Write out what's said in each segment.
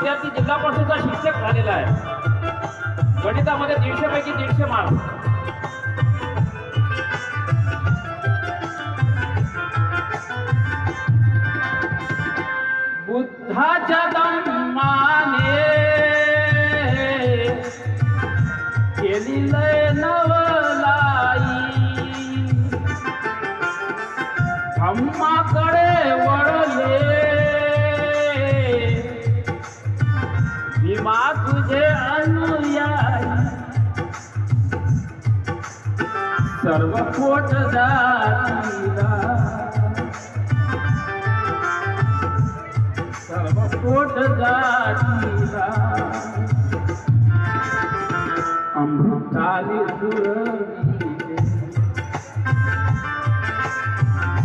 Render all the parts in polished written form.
विद्यार्थी जिल्हा परिषदचा शिक्षक झालेला आहे. गणितामध्ये 150 पैकी 150 मार्क. बुद्धाच्या दम्माने केली लय नवलाई, धम्माकडे वळले भीमा तुझे अनुयायी, सर्व पोट जातीला, सर्व पोट जातीला अमृताली जुळविले,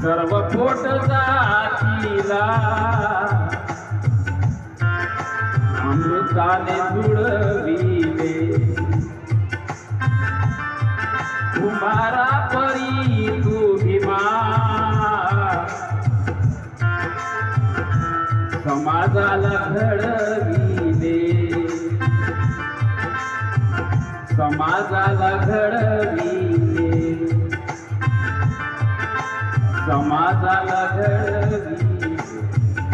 सर्व पोट जातीला अमृताने जुळविले, कुमारा परी तू भीमा, समाजाला घडविले, समाजाला घडविले, समाजाला घडविले.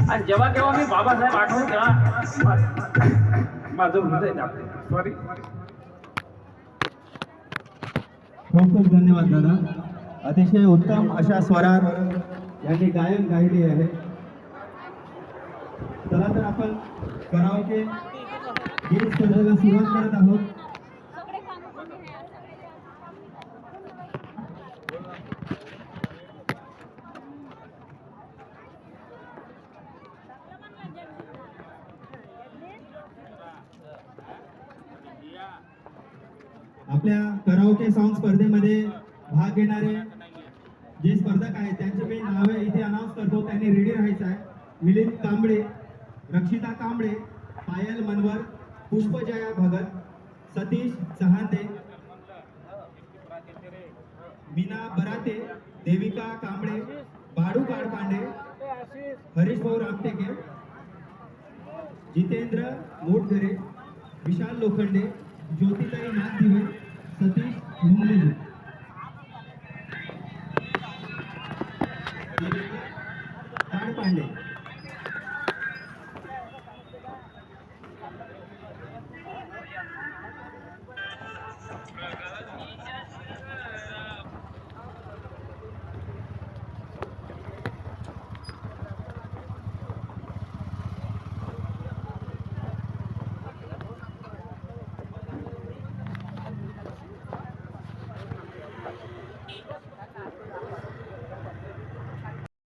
आणि जेव्हा केव्हा मी बाबासाहेब आठवतो तेव्हा माझं हृदय दाबते. सॉरी. खूप खूप धन्यवाद दादा. अतिशय उत्तम अशा स्वरात यांनी गायन गायले आहे. चला तर आपण कराओके गीत स्पर्धेला सुरुवात करत आहोत. आपल्या कराओके सॉन्ग स्पर्धेमध्ये भाग घेणारे जे स्पर्धक आहेत त्यांची मी नावे इथे अनाउन्स करतो. त्यांनी रेडी राहायचं आहे. मिलिंद कांबळे, रक्षिता कांबळे, पायल मनवर, पुष्पजया भगत, सतीश चहांदे, मीना बराते, देविका कांबळे, बाडू काडपांडे, हरीश भाऊ रामटेके, जितेंद्र मोटघरे, विशाल लोखंडे, ज्योतिताई नाथ दिवे, सतीश मुंगलेजी.